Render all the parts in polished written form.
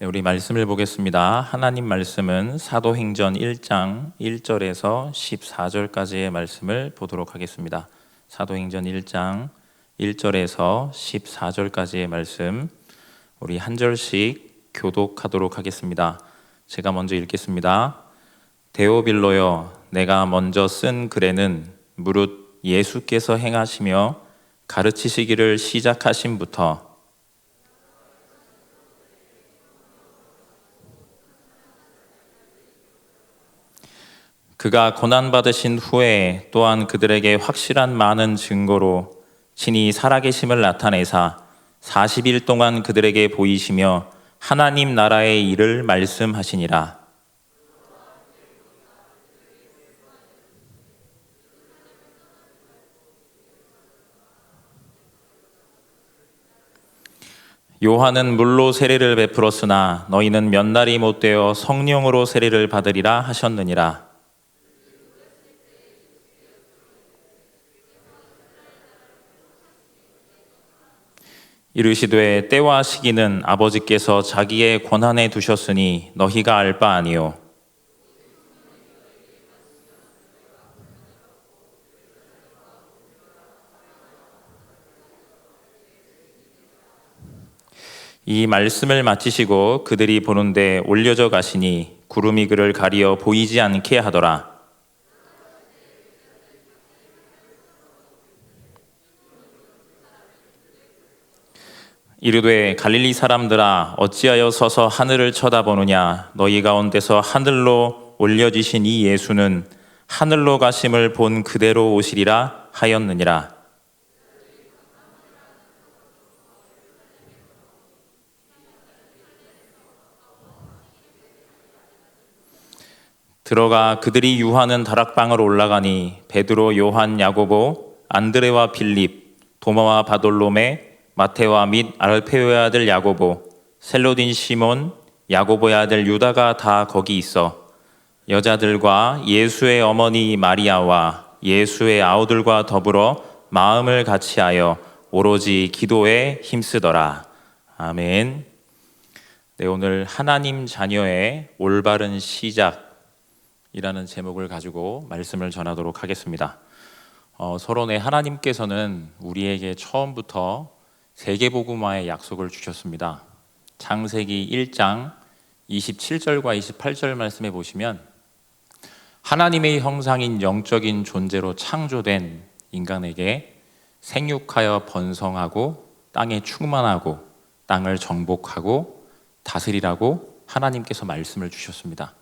네, 우리 말씀을 보겠습니다. 하나님 말씀은 사도행전 1장 1절에서 14절까지의 말씀을 보도록 하겠습니다. 사도행전 1장 1절에서 14절까지의 말씀, 우리 한 절씩 교독하도록 하겠습니다. 제가 먼저 읽겠습니다. 데오빌로여, 내가 먼저 쓴 글에는 무릇 예수께서 행하시며 가르치시기를 시작하심부터 그가 고난받으신 후에 또한 그들에게 확실한 많은 증거로 친히 살아계심을 나타내사 40일 동안 그들에게 보이시며 하나님 나라의 일을 말씀하시니라. 요한은 물로 세례를 베풀었으나 너희는 몇 날이 못되어 성령으로 세례를 받으리라 하셨느니라. 이르시되 때와 시기는 아버지께서 자기의 권한에 두셨으니 너희가 알 바 아니요. 이 말씀을 마치시고 그들이 보는데 올려져 가시니 구름이 그를 가리어 보이지 않게 하더라. 이르되 갈릴리 사람들아, 어찌하여 서서 하늘을 쳐다보느냐. 너희 가운데서 하늘로 올려지신 이 예수는 하늘로 가심을 본 그대로 오시리라 하였느니라. 들어가 그들이 유하는 다락방으로 올라가니 베드로, 요한, 야고보, 안드레와 빌립, 도마와 바돌로메, 마테와 및 알페오의 아들 야고보, 셀로딘 시몬, 야고보의 아들 유다가 다 거기 있어 여자들과 예수의 어머니 마리아와 예수의 아우들과 더불어 마음을 같이하여 오로지 기도에 힘쓰더라. 아멘. 네, 오늘 하나님 자녀의 올바른 시작이라는 제목을 가지고 말씀을 전하도록 하겠습니다. 서론에 하나님께서는 우리에게 처음부터 세계복음화의 약속을 주셨습니다. 창세기 1장 27절과 28절 말씀에 보시면 하나님의 형상인 영적인 존재로 창조된 인간에게 생육하여 번성하고 땅에 충만하고 땅을 정복하고 다스리라고 하나님께서 말씀을 주셨습니다.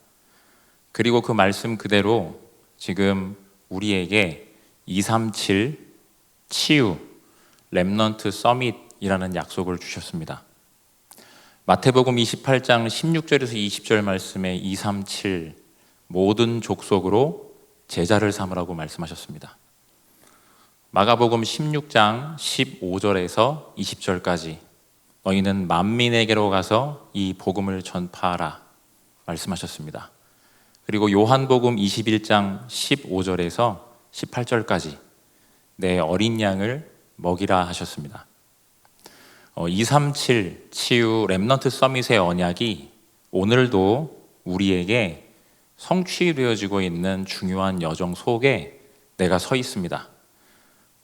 그리고 그 말씀 그대로 지금 우리에게 237 치유 렘넌트 서밋이라는 약속을 주셨습니다. 마태복음 28장 16절에서 20절 말씀에 237 모든 족속으로 제자를 삼으라고 말씀하셨습니다. 마가복음 16장 15절에서 20절까지 너희는 만민에게로 가서 이 복음을 전파하라 말씀하셨습니다. 그리고 요한복음 21장 15절에서 18절까지 내 어린 양을 먹이라 하셨습니다. 237 치유 렘넌트 서밋의 언약이 오늘도 우리에게 성취되어지고 있는 중요한 여정 속에 내가 서 있습니다.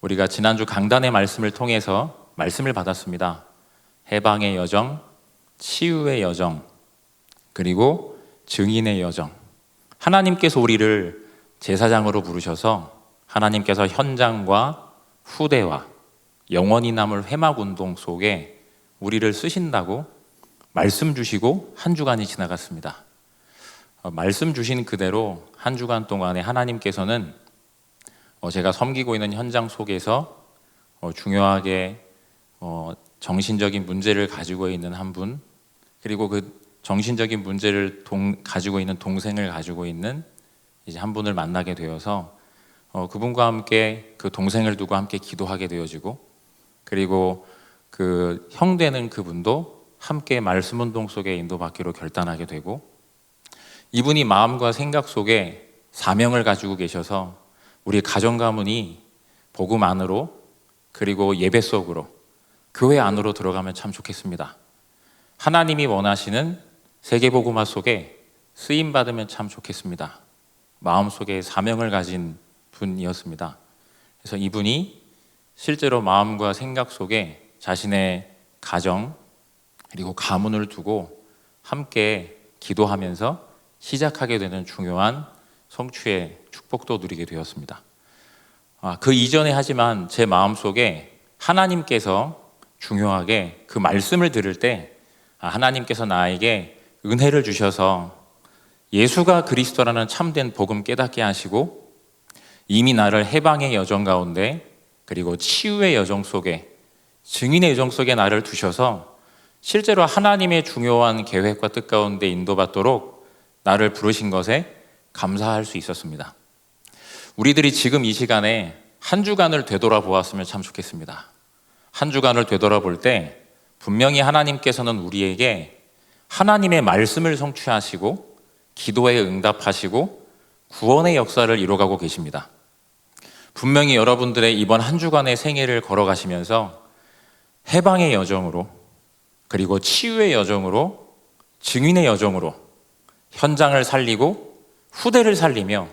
우리가 지난주 강단의 말씀을 통해서 말씀을 받았습니다. 해방의 여정, 치유의 여정, 그리고 증인의 여정. 하나님께서 우리를 제사장으로 부르셔서 하나님께서 현장과 후대와 영원히 남을 회막운동 속에 우리를 쓰신다고 말씀 주시고 한 주간이 지나갔습니다. 말씀 주신 그대로 한 주간 동안에 하나님께서는 제가 섬기고 있는 현장 속에서 중요하게 정신적인 문제를 가지고 있는 한 분, 그리고 그 정신적인 문제를 가지고 있는 동생을 가지고 있는 이제 한 분을 만나게 되어서 그분과 함께 그 동생을 두고 함께 기도하게 되어지고, 그리고 그 형되는 그분도 함께 말씀 운동 속에 인도받기로 결단하게 되고, 이분이 마음과 생각 속에 사명을 가지고 계셔서 우리 가정 가문이 복음 안으로 그리고 예배 속으로 교회 안으로 들어가면 참 좋겠습니다. 하나님이 원하시는 세계복음화 속에 쓰임받으면 참 좋겠습니다. 마음속에 사명을 가진 분이었습니다. 그래서 이분이 실제로 마음과 생각 속에 자신의 가정 그리고 가문을 두고 함께 기도하면서 시작하게 되는 중요한 성취의 축복도 누리게 되었습니다. 그 이전에 하지만 제 마음속에 하나님께서 중요하게 그 말씀을 들을 때 하나님께서 나에게 은혜를 주셔서 예수가 그리스도라는 참된 복음 깨닫게 하시고 이미 나를 해방의 여정 가운데 그리고 치유의 여정 속에 증인의 여정 속에 나를 두셔서 실제로 하나님의 중요한 계획과 뜻 가운데 인도받도록 나를 부르신 것에 감사할 수 있었습니다. 우리들이 지금 이 시간에 한 주간을 되돌아보았으면 참 좋겠습니다. 한 주간을 되돌아볼 때 분명히 하나님께서는 우리에게 하나님의 말씀을 성취하시고 기도에 응답하시고 구원의 역사를 이루어가고 계십니다. 분명히 여러분들의 이번 한 주간의 생애를 걸어가시면서 해방의 여정으로 그리고 치유의 여정으로 증인의 여정으로 현장을 살리고 후대를 살리며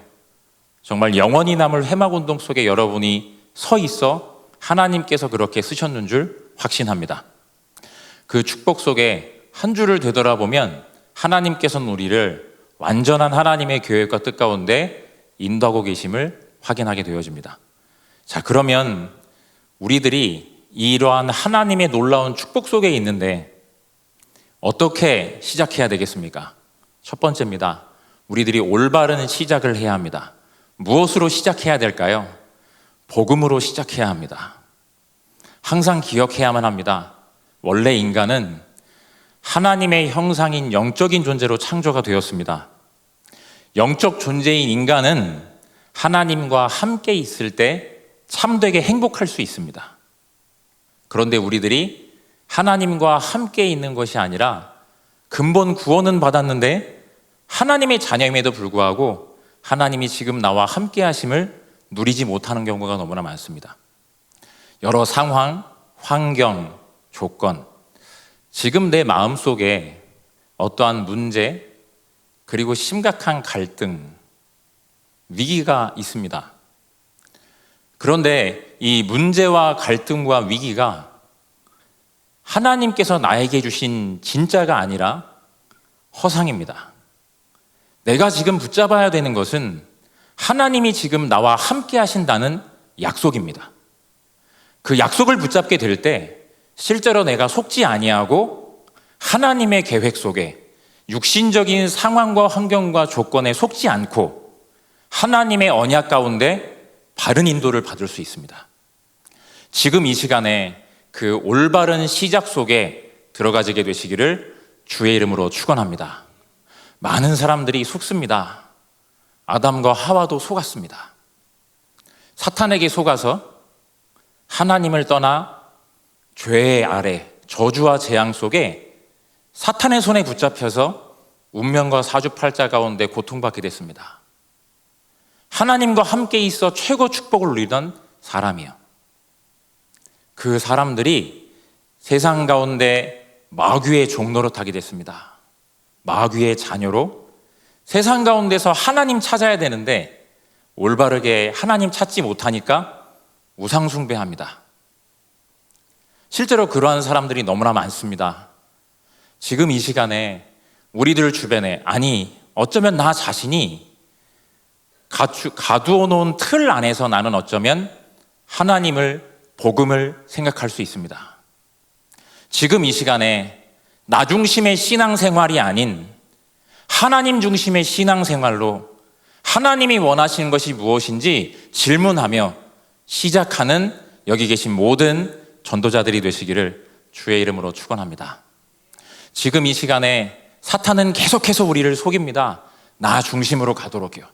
정말 영원히 남을 회막운동 속에 여러분이 서 있어 하나님께서 그렇게 쓰셨는 줄 확신합니다. 그 축복 속에 한 주를 되돌아보면 하나님께서는 우리를 완전한 하나님의 계획과 뜻 가운데 인도하고 계심을 확인하게 되어집니다. 자, 그러면 우리들이 이러한 하나님의 놀라운 축복 속에 있는데 어떻게 시작해야 되겠습니까? 첫 번째입니다. 우리들이 올바른 시작을 해야 합니다. 무엇으로 시작해야 될까요? 복음으로 시작해야 합니다. 항상 기억해야만 합니다. 원래 인간은 하나님의 형상인 영적인 존재로 창조가 되었습니다. 영적 존재인 인간은 하나님과 함께 있을 때 참되게 행복할 수 있습니다. 그런데 우리들이 하나님과 함께 있는 것이 아니라 근본 구원은 받았는데 하나님의 자녀임에도 불구하고 하나님이 지금 나와 함께 하심을 누리지 못하는 경우가 너무나 많습니다. 여러 상황, 환경, 조건, 지금 내 마음속에 어떠한 문제 그리고 심각한 갈등, 위기가 있습니다. 그런데 이 문제와 갈등과 위기가 하나님께서 나에게 주신 진짜가 아니라 허상입니다. 내가 지금 붙잡아야 되는 것은 하나님이 지금 나와 함께 하신다는 약속입니다. 그 약속을 붙잡게 될 때 실제로 내가 속지 아니하고 하나님의 계획 속에 육신적인 상황과 환경과 조건에 속지 않고 하나님의 언약 가운데 바른 인도를 받을 수 있습니다. 지금 이 시간에 그 올바른 시작 속에 들어가지게 되시기를 주의 이름으로 축원합니다. 많은 사람들이 속습니다. 아담과 하와도 속았습니다. 사탄에게 속아서 하나님을 떠나 죄의 아래 저주와 재앙 속에 사탄의 손에 붙잡혀서 운명과 사주팔자 가운데 고통받게 됐습니다. 하나님과 함께 있어 최고 축복을 누리던 사람이요. 그 사람들이 세상 가운데 마귀의 종노릇 하게 됐습니다. 마귀의 자녀로 세상 가운데서 하나님 찾아야 되는데 올바르게 하나님 찾지 못하니까 우상숭배합니다. 실제로 그러한 사람들이 너무나 많습니다. 지금 이 시간에 우리들 주변에, 아니 어쩌면 나 자신이 가두어 놓은 틀 안에서 나는 어쩌면 하나님을, 복음을 생각할 수 있습니다. 지금 이 시간에 나 중심의 신앙생활이 아닌 하나님 중심의 신앙생활로 하나님이 원하시는 것이 무엇인지 질문하며 시작하는 여기 계신 모든 전도자들이 되시기를 주의 이름으로 축원합니다. 지금 이 시간에 사탄은 계속해서 우리를 속입니다. 나 중심으로 가도록요.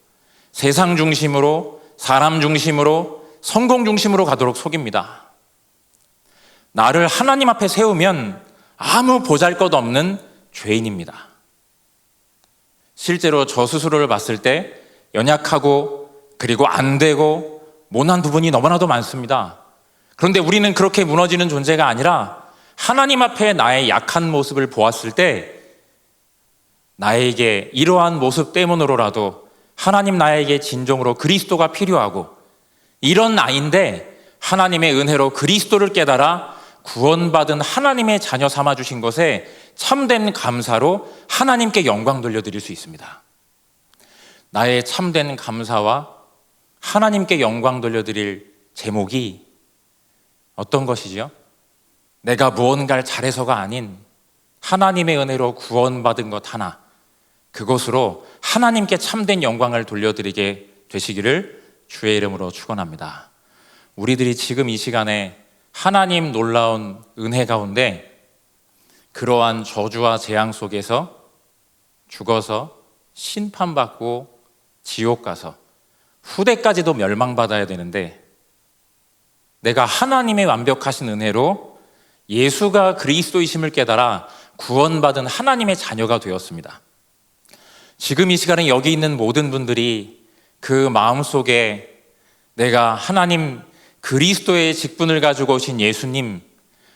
세상 중심으로, 사람 중심으로, 성공 중심으로 가도록 속입니다. 나를 하나님 앞에 세우면 아무 보잘것없는 죄인입니다. 실제로 저 스스로를 봤을 때 연약하고 그리고 안 되고 못난 부분이 너무나도 많습니다. 그런데 우리는 그렇게 무너지는 존재가 아니라 하나님 앞에 나의 약한 모습을 보았을 때 나에게 이러한 모습 때문으로라도 하나님 나에게 진정으로 그리스도가 필요하고 이런 나인데 하나님의 은혜로 그리스도를 깨달아 구원받은 하나님의 자녀 삼아주신 것에 참된 감사로 하나님께 영광 돌려드릴 수 있습니다. 나의 참된 감사와 하나님께 영광 돌려드릴 제목이 어떤 것이지요? 내가 무언가를 잘해서가 아닌 하나님의 은혜로 구원받은 것 하나, 그것으로 하나님께 참된 영광을 돌려드리게 되시기를 주의 이름으로 축원합니다. 우리들이 지금 이 시간에 하나님 놀라운 은혜 가운데 그러한 저주와 재앙 속에서 죽어서 심판받고 지옥 가서 후대까지도 멸망받아야 되는데 내가 하나님의 완벽하신 은혜로 예수가 그리스도이심을 깨달아 구원받은 하나님의 자녀가 되었습니다. 지금 이 시간에 여기 있는 모든 분들이 그 마음속에 내가 하나님 그리스도의 직분을 가지고 오신 예수님,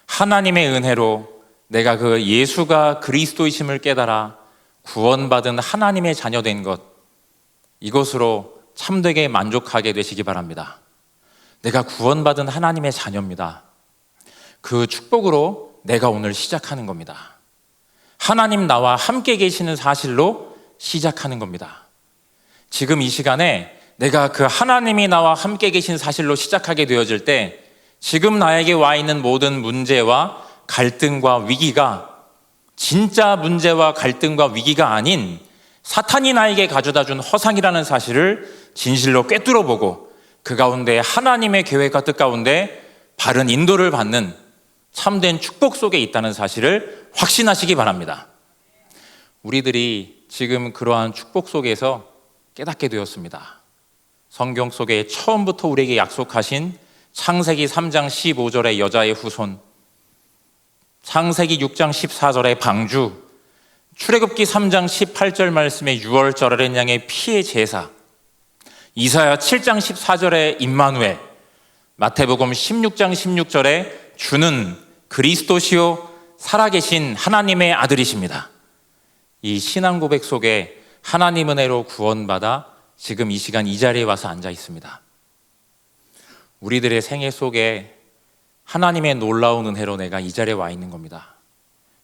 하나님의 은혜로 내가 그 예수가 그리스도이심을 깨달아 구원받은 하나님의 자녀 된 것, 이것으로 참되게 만족하게 되시기 바랍니다. 내가 구원받은 하나님의 자녀입니다. 그 축복으로 내가 오늘 시작하는 겁니다. 하나님 나와 함께 계시는 사실로 시작하는 겁니다. 지금 이 시간에 내가 그 하나님이 나와 함께 계신 사실로 시작하게 되어질 때 지금 나에게 와 있는 모든 문제와 갈등과 위기가 진짜 문제와 갈등과 위기가 아닌 사탄이 나에게 가져다 준 허상이라는 사실을 진실로 꿰뚫어 보고 그 가운데 하나님의 계획과 뜻 가운데 바른 인도를 받는 참된 축복 속에 있다는 사실을 확신하시기 바랍니다. 우리들이 지금 그러한 축복 속에서 깨닫게 되었습니다. 성경 속에 처음부터 우리에게 약속하신 창세기 3장 15절의 여자의 후손, 창세기 6장 14절의 방주, 출애굽기 3장 18절 말씀의 6월 어린 양의 피의 제사, 이사야 7장 14절의 임마누엘, 마태복음 16장 16절에 주는 그리스도시요 살아계신 하나님의 아들이십니다. 이 신앙 고백 속에 하나님 은혜로 구원받아 지금 이 시간 이 자리에 와서 앉아 있습니다. 우리들의 생애 속에 하나님의 놀라운 은혜로 내가 이 자리에 와 있는 겁니다.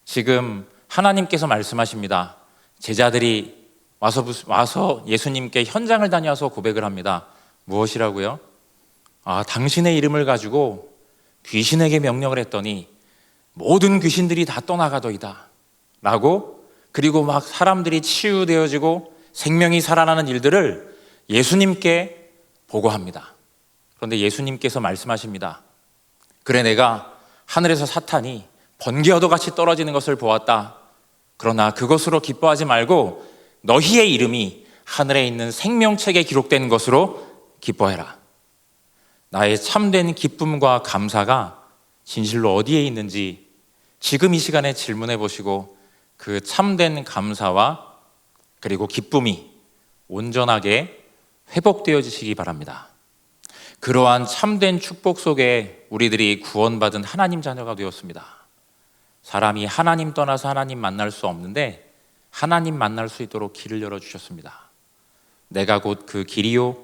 지금 하나님께서 말씀하십니다. 제자들이 와서 예수님께 현장을 다녀와서 고백을 합니다. 무엇이라고요? 당신의 이름을 가지고 귀신에게 명령을 했더니 모든 귀신들이 다 떠나가더이다 라고, 그리고 막 사람들이 치유되어지고 생명이 살아나는 일들을 예수님께 보고합니다. 그런데 예수님께서 말씀하십니다. 그래, 내가 하늘에서 사탄이 번개와도 같이 떨어지는 것을 보았다. 그러나 그것으로 기뻐하지 말고 너희의 이름이 하늘에 있는 생명책에 기록된 것으로 기뻐해라. 나의 참된 기쁨과 감사가 진실로 어디에 있는지 지금 이 시간에 질문해 보시고 그 참된 감사와 그리고 기쁨이 온전하게 회복되어지시기 바랍니다. 그러한 참된 축복 속에 우리들이 구원받은 하나님 자녀가 되었습니다. 사람이 하나님 떠나서 하나님 만날 수 없는데 하나님 만날 수 있도록 길을 열어주셨습니다. 내가 곧 그 길이요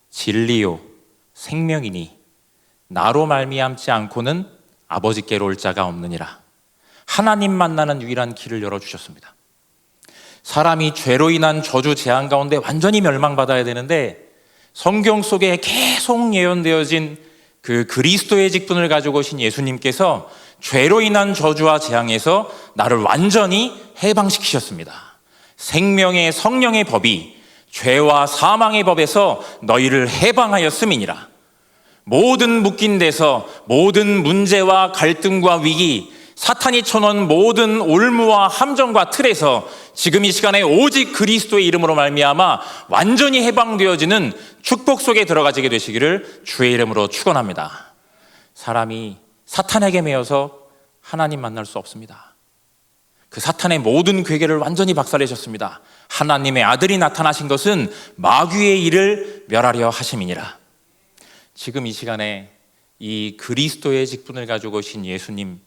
진리요 생명이니 나로 말미암지 않고는 아버지께로 올 자가 없느니라. 하나님 만나는 유일한 길을 열어주셨습니다. 사람이 죄로 인한 저주 재앙 가운데 완전히 멸망받아야 되는데 성경 속에 계속 예언되어진 그 그리스도의 직분을 가지고 오신 예수님께서 죄로 인한 저주와 재앙에서 나를 완전히 해방시키셨습니다. 생명의 성령의 법이 죄와 사망의 법에서 너희를 해방하였음이니라. 모든 묶인 데서 모든 문제와 갈등과 위기, 사탄이 쳐놓은 모든 올무와 함정과 틀에서 지금 이 시간에 오직 그리스도의 이름으로 말미암아 완전히 해방되어지는 축복 속에 들어가지게 되시기를 주의 이름으로 축원합니다. 사람이 사탄에게 매여서 하나님 만날 수 없습니다. 그 사탄의 모든 괴계를 완전히 박살내셨습니다. 하나님의 아들이 나타나신 것은 마귀의 일을 멸하려 하심이니라. 지금 이 시간에 이 그리스도의 직분을 가지고 오신 예수님,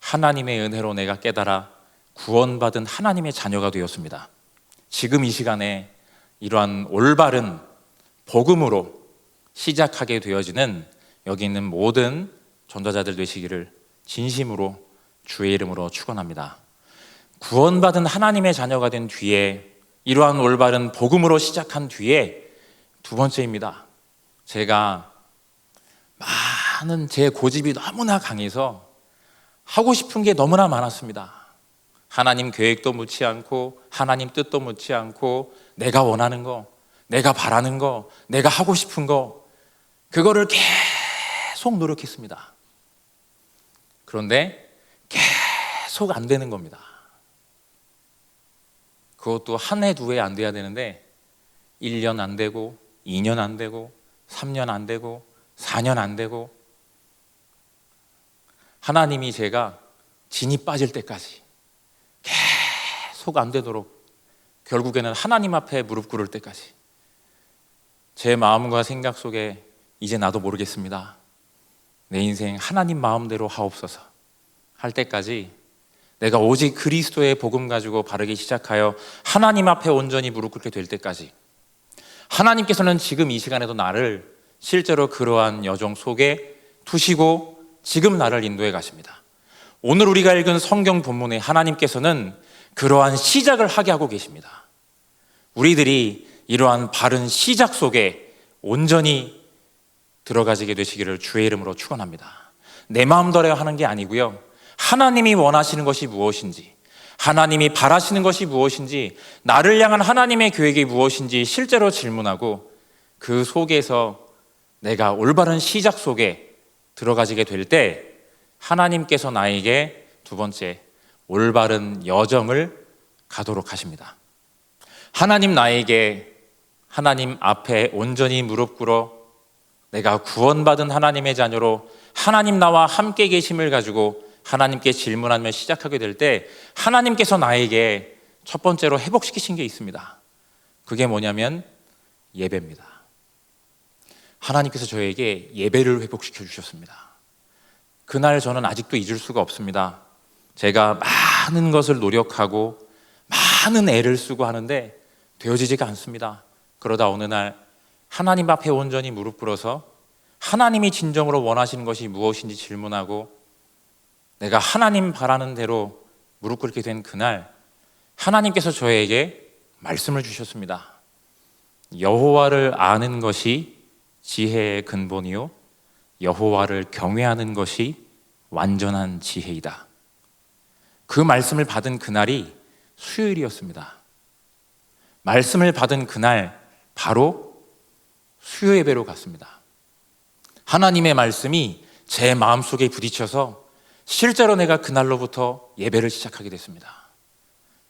하나님의 은혜로 내가 깨달아 구원받은 하나님의 자녀가 되었습니다. 지금 이 시간에 이러한 올바른 복음으로 시작하게 되어지는 여기 있는 모든 전도자들 되시기를 진심으로 주의 이름으로 축원합니다. 구원받은 하나님의 자녀가 된 뒤에 이러한 올바른 복음으로 시작한 뒤에 두 번째입니다. 제가 많은 제 고집이 너무나 강해서 하고 싶은 게 너무나 많았습니다. 하나님 계획도 묻지 않고 하나님 뜻도 묻지 않고 내가 원하는 거, 내가 바라는 거, 내가 하고 싶은 거, 그거를 계속 노력했습니다. 그런데 계속 안 되는 겁니다. 그것도 한 해, 두 해 안 돼야 되는데 1년 안 되고 2년 안 되고 3년 안 되고 4년 안 되고 하나님이 제가 진이 빠질 때까지 계속 안 되도록 결국에는 하나님 앞에 무릎 꿇을 때까지 제 마음과 생각 속에 이제 나도 모르겠습니다. 내 인생 하나님 마음대로 하옵소서 할 때까지 내가 오직 그리스도의 복음 가지고 바르게 시작하여 하나님 앞에 온전히 무릎 꿇게 될 때까지 하나님께서는 지금 이 시간에도 나를 실제로 그러한 여정 속에 두시고 지금 나를 인도해 가십니다. 오늘 우리가 읽은 성경 본문에 하나님께서는 그러한 시작을 하게 하고 계십니다. 우리들이 이러한 바른 시작 속에 온전히 들어가지게 되시기를 주의 이름으로 축원합니다. 내 마음대로 하는 게 아니고요, 하나님이 원하시는 것이 무엇인지, 하나님이 바라시는 것이 무엇인지, 나를 향한 하나님의 계획이 무엇인지 실제로 질문하고 그 속에서 내가 올바른 시작 속에 들어가지게 될 때 하나님께서 나에게 두 번째 올바른 여정을 가도록 하십니다. 하나님 나에게 하나님 앞에 온전히 무릎 꿇어 내가 구원받은 하나님의 자녀로 하나님 나와 함께 계심을 가지고 하나님께 질문하며 시작하게 될 때 하나님께서 나에게 첫 번째로 회복시키신 게 있습니다. 그게 뭐냐면 예배입니다. 하나님께서 저에게 예배를 회복시켜 주셨습니다. 그날 저는 아직도 잊을 수가 없습니다. 제가 많은 것을 노력하고 많은 애를 쓰고 하는데 되어지지가 않습니다. 그러다 어느 날 하나님 앞에 온전히 무릎 꿇어서 하나님이 진정으로 원하시는 것이 무엇인지 질문하고 내가 하나님 바라는 대로 무릎 꿇게 된 그날 하나님께서 저에게 말씀을 주셨습니다. 여호와를 아는 것이 지혜의 근본이요 여호와를 경외하는 것이 완전한 지혜이다. 그 말씀을 받은 그날이 수요일이었습니다. 말씀을 받은 그날 바로 수요 예배로 갔습니다. 하나님의 말씀이 제 마음속에 부딪혀서 실제로 내가 그날로부터 예배를 시작하게 됐습니다.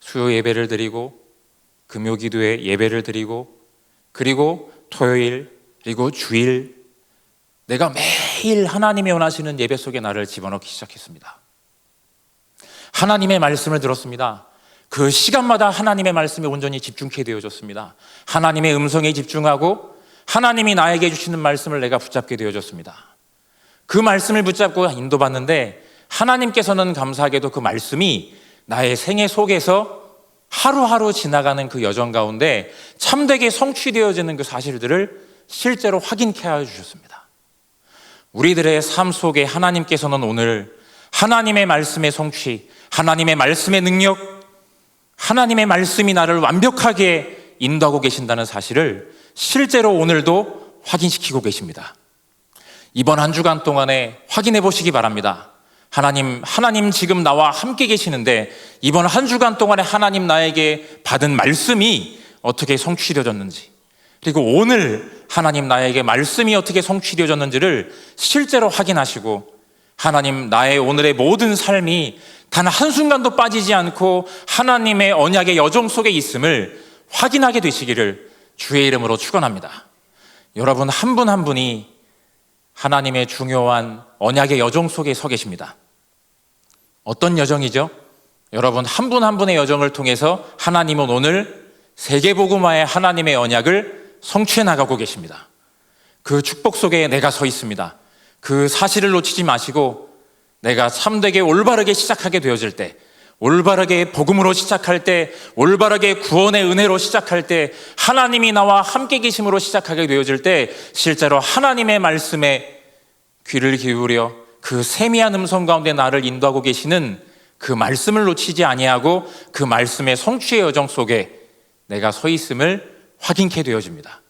수요 예배를 드리고 금요 기도에 예배를 드리고 그리고 토요일 그리고 주일 내가 매일 하나님이 원하시는 예배 속에 나를 집어넣기 시작했습니다. 하나님의 말씀을 들었습니다. 그 시간마다 하나님의 말씀에 온전히 집중케 되어졌습니다. 하나님의 음성에 집중하고 하나님이 나에게 주시는 말씀을 내가 붙잡게 되어졌습니다. 그 말씀을 붙잡고 인도받는데 하나님께서는 감사하게도 그 말씀이 나의 생애 속에서 하루하루 지나가는 그 여정 가운데 참되게 성취되어지는 그 사실들을 실제로 확인케 하여 주셨습니다. 우리들의 삶 속에 하나님께서는 오늘 하나님의 말씀의 성취, 하나님의 말씀의 능력, 하나님의 말씀이 나를 완벽하게 인도하고 계신다는 사실을 실제로 오늘도 확인시키고 계십니다. 이번 한 주간 동안에 확인해 보시기 바랍니다. 하나님 지금 나와 함께 계시는데 이번 한 주간 동안에 하나님 나에게 받은 말씀이 어떻게 성취되어졌는지, 그리고 오늘 하나님 나에게 말씀이 어떻게 성취되어졌는지를 실제로 확인하시고 하나님 나의 오늘의 모든 삶이 단 한순간도 빠지지 않고 하나님의 언약의 여정 속에 있음을 확인하게 되시기를 주의 이름으로 축원합니다. 여러분 한 분 한 분이 하나님의 중요한 언약의 여정 속에 서 계십니다. 어떤 여정이죠? 여러분 한 분 한 분의 여정을 통해서 하나님은 오늘 세계복음화의 하나님의 언약을 성취해 나가고 계십니다. 그 축복 속에 내가 서 있습니다. 그 사실을 놓치지 마시고 내가 참되게 올바르게 시작하게 되어질 때, 올바르게 복음으로 시작할 때, 올바르게 구원의 은혜로 시작할 때, 하나님이 나와 함께 계심으로 시작하게 되어질 때, 실제로 하나님의 말씀에 귀를 기울여 그 세미한 음성 가운데 나를 인도하고 계시는 그 말씀을 놓치지 아니하고 그 말씀의 성취의 여정 속에 내가 서 있음을 확인케 되어집니다.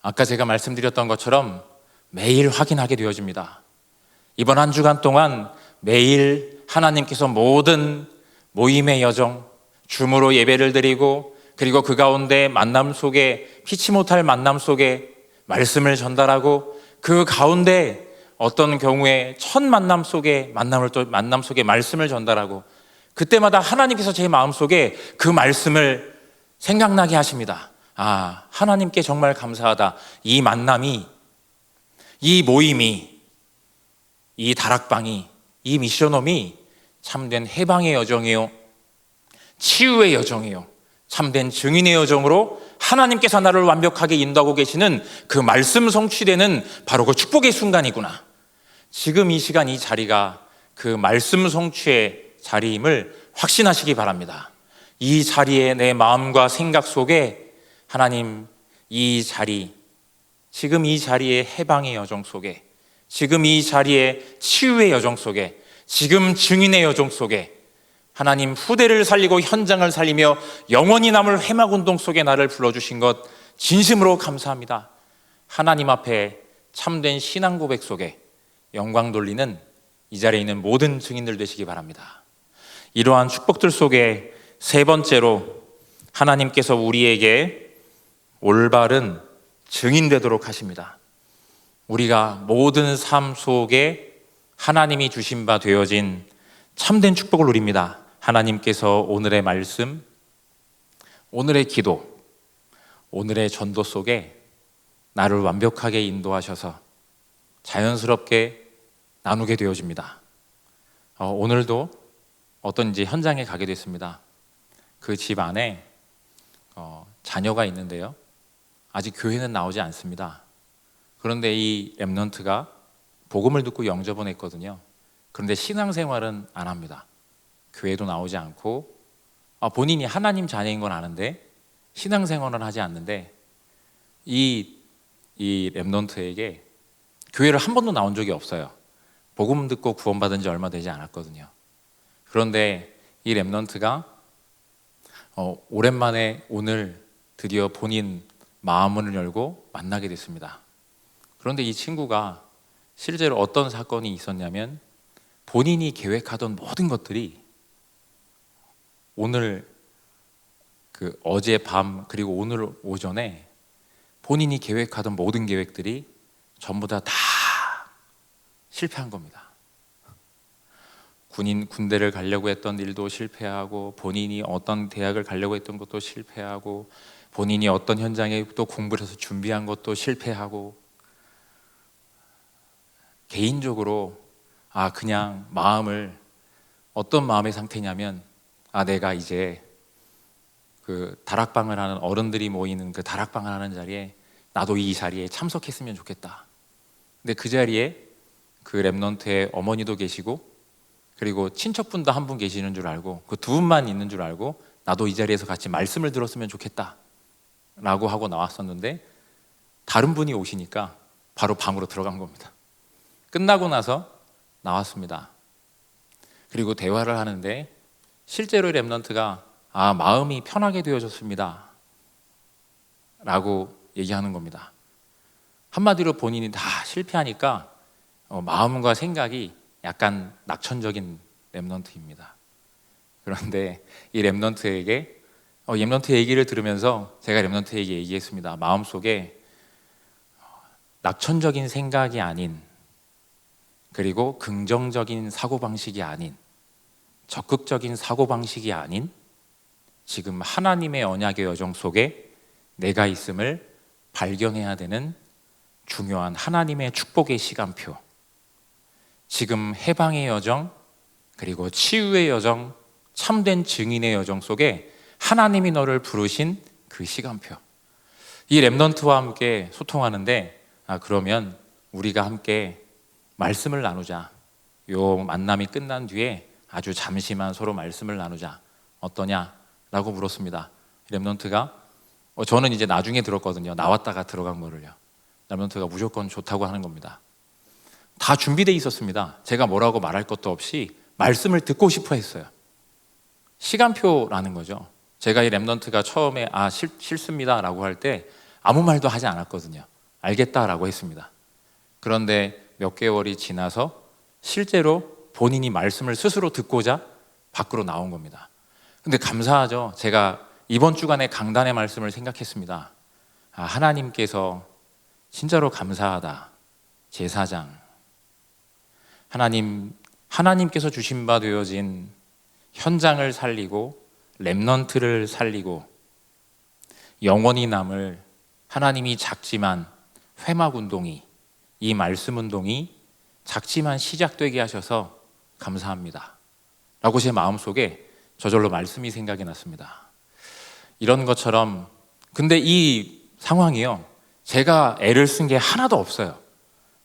아까 제가 말씀드렸던 것처럼 매일 확인하게 되어집니다. 이번 한 주간 동안 매일 하나님께서 모든 모임의 여정, 줌으로 예배를 드리고, 그리고 그 가운데 만남 속에, 피치 못할 만남 속에 말씀을 전달하고, 그 가운데 어떤 경우에 첫 만남 속에 만남 속에 말씀을 전달하고, 그때마다 하나님께서 제 마음속에 그 말씀을 생각나게 하십니다. 아, 하나님께 정말 감사하다. 이 만남이, 이 모임이, 이 다락방이, 이 미션홈이 참된 해방의 여정이요, 치유의 여정이요, 참된 증인의 여정으로 하나님께서 나를 완벽하게 인도하고 계시는 그 말씀 성취되는 바로 그 축복의 순간이구나. 지금 이 시간 이 자리가 그 말씀 성취의 자리임을 확신하시기 바랍니다. 이 자리에 내 마음과 생각 속에 하나님, 이 자리, 지금 이 자리의 해방의 여정 속에, 지금 이 자리의 치유의 여정 속에, 지금 증인의 여정 속에 하나님 후대를 살리고 현장을 살리며 영원히 남을 회막운동 속에 나를 불러주신 것 진심으로 감사합니다. 하나님 앞에 참된 신앙 고백 속에 영광 돌리는 이 자리에 있는 모든 증인들 되시기 바랍니다. 이러한 축복들 속에 세 번째로 하나님께서 우리에게 올바른 증인 되도록 하십니다. 우리가 모든 삶 속에 하나님이 주신 바 되어진 참된 축복을 누립니다. 하나님께서 오늘의 말씀, 오늘의 기도, 오늘의 전도 속에 나를 완벽하게 인도하셔서 자연스럽게 나누게 되어집니다. 오늘도 어떤 이제 현장에 가게 됐습니다. 그 집 안에 자녀가 있는데요, 아직 교회는 나오지 않습니다. 그런데 이 렘넌트가 복음을 듣고 영접은 했거든요. 그런데 신앙생활은 안 합니다. 교회도 나오지 않고, 본인이 하나님 자녀인 건 아는데 신앙생활은 하지 않는데, 이 렘넌트에게 교회를 한 번도 나온 적이 없어요. 복음 듣고 구원받은 지 얼마 되지 않았거든요. 그런데 이 렘넌트가 오랜만에 오늘 드디어 본인 마음을 열고 만나게 됐습니다. 그런데 이 친구가 실제로 어떤 사건이 있었냐면, 본인이 계획하던 모든 것들이 오늘 어제 밤 그리고 오늘 오전에 본인이 계획하던 모든 계획들이 전부 다 실패한 겁니다. 군대를 가려고 했던 일도 실패하고, 본인이 어떤 대학을 가려고 했던 것도 실패하고, 본인이 어떤 현장에 또 공부를 해서 준비한 것도 실패하고, 개인적으로 그냥 어떤 마음의 상태냐면, 내가 이제 그 다락방을 하는 어른들이 모이는 그 다락방을 하는 자리에 나도 이 자리에 참석했으면 좋겠다. 근데 그 자리에 그 렘넌트의 어머니도 계시고, 그리고 친척분도 한 분 계시는 줄 알고, 그 두 분만 있는 줄 알고 나도 이 자리에서 같이 말씀을 들었으면 좋겠다 라고 하고 나왔었는데, 다른 분이 오시니까 바로 방으로 들어간 겁니다. 끝나고 나서 나왔습니다. 그리고 대화를 하는데 실제로 렘넌트가 마음이 편하게 되어졌습니다 라고 얘기하는 겁니다. 한마디로 본인이 다 실패하니까 마음과 생각이 약간 낙천적인 렘넌트입니다. 그런데 이 렘넌트에게 렘넌트 얘기를 들으면서 제가 렘넌트에게 얘기했습니다. 마음속에 낙천적인 생각이 아닌, 그리고 긍정적인 사고방식이 아닌, 적극적인 사고방식이 아닌, 지금 하나님의 언약의 여정 속에 내가 있음을 발견해야 되는 중요한 하나님의 축복의 시간표, 지금 해방의 여정, 그리고 치유의 여정, 참된 증인의 여정 속에 하나님이 너를 부르신 그 시간표. 이 렘넌트와 함께 소통하는데, 그러면 우리가 함께 말씀을 나누자, 요 만남이 끝난 뒤에 아주 잠시만 서로 말씀을 나누자. 어떠냐라고 물었습니다. 랩넌트가 저는 이제 나중에 들었거든요. 나왔다가 들어간 거를요. 랩넌트가 무조건 좋다고 하는 겁니다. 다 준비되어 있었습니다. 제가 뭐라고 말할 것도 없이 말씀을 듣고 싶어 했어요. 시간표라는 거죠. 제가 이 랩넌트가 처음에 싫습니다 라고 할 때 아무 말도 하지 않았거든요. 알겠다라고 했습니다. 그런데 몇 개월이 지나서 실제로 본인이 말씀을 스스로 듣고자 밖으로 나온 겁니다. 근데 감사하죠. 제가 이번 주간의 강단의 말씀을 생각했습니다. 하나님께서 진짜로 감사하다. 제사장. 하나님께서 주신 바 되어진 현장을 살리고 렘넌트를 살리고 영원히 남을 하나님이 작지만 회막운동이, 이 말씀운동이 작지만 시작되게 하셔서 감사합니다 라고 제 마음속에 저절로 말씀이 생각이 났습니다. 이런 것처럼, 근데 이 상황이요, 제가 애를 쓴 게 하나도 없어요.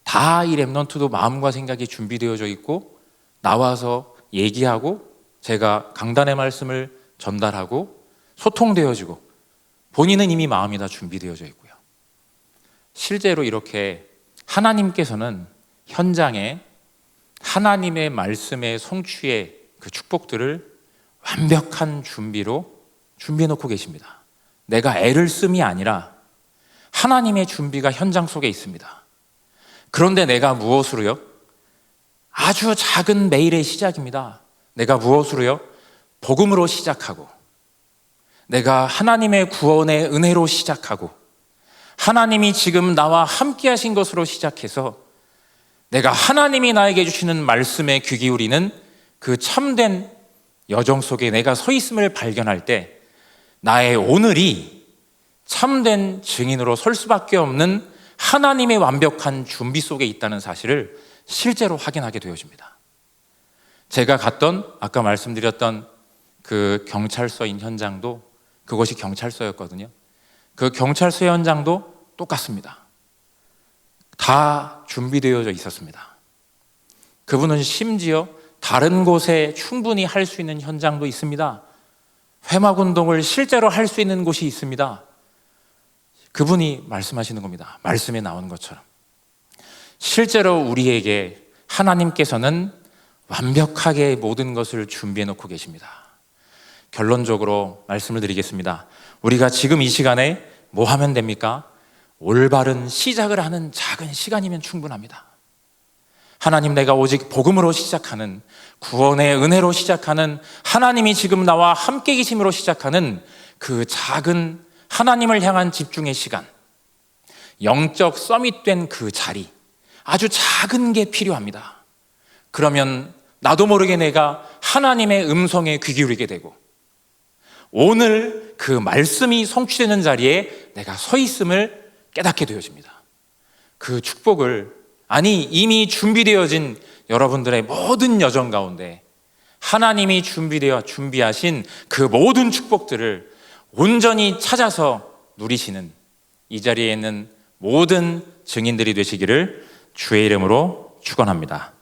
다 이 렘넌트도 마음과 생각이 준비되어져 있고 나와서 얘기하고 제가 강단의 말씀을 전달하고 소통되어지고 본인은 이미 마음이 다 준비되어져 있고요. 실제로 이렇게 하나님께서는 현장에 하나님의 말씀의 성취의 그 축복들을 완벽한 준비로 준비해 놓고 계십니다. 내가 애를 씀이 아니라 하나님의 준비가 현장 속에 있습니다. 그런데 내가 무엇으로요? 아주 작은 매일의 시작입니다. 내가 무엇으로요? 복음으로 시작하고, 내가 하나님의 구원의 은혜로 시작하고, 하나님이 지금 나와 함께 하신 것으로 시작해서 내가 하나님이 나에게 주시는 말씀에 귀 기울이는 그 참된 여정 속에 내가 서 있음을 발견할 때 나의 오늘이 참된 증인으로 설 수밖에 없는 하나님의 완벽한 준비 속에 있다는 사실을 실제로 확인하게 되어집니다. 제가 갔던, 아까 말씀드렸던 그 경찰서인 현장도 그것이 경찰서였거든요. 그 경찰서 현장도 똑같습니다. 다 준비되어져 있었습니다. 그분은 심지어 다른 곳에 충분히 할 수 있는 현장도 있습니다. 회막운동을 실제로 할 수 있는 곳이 있습니다. 그분이 말씀하시는 겁니다. 말씀에 나오는 것처럼 실제로 우리에게 하나님께서는 완벽하게 모든 것을 준비해 놓고 계십니다. 결론적으로 말씀을 드리겠습니다. 우리가 지금 이 시간에 뭐 하면 됩니까? 올바른 시작을 하는 작은 시간이면 충분합니다. 하나님, 내가 오직 복음으로 시작하는, 구원의 은혜로 시작하는, 하나님이 지금 나와 함께 계심으로 시작하는 그 작은 하나님을 향한 집중의 시간, 영적 서밋된 그 자리, 아주 작은 게 필요합니다. 그러면 나도 모르게 내가 하나님의 음성에 귀 기울이게 되고 오늘 그 말씀이 성취되는 자리에 내가 서 있음을 깨닫게 되어집니다. 그 축복을, 아니 이미 준비되어진 여러분들의 모든 여정 가운데 하나님이 준비하신 그 모든 축복들을 온전히 찾아서 누리시는 이 자리에 있는 모든 증인들이 되시기를 주의 이름으로 축원합니다.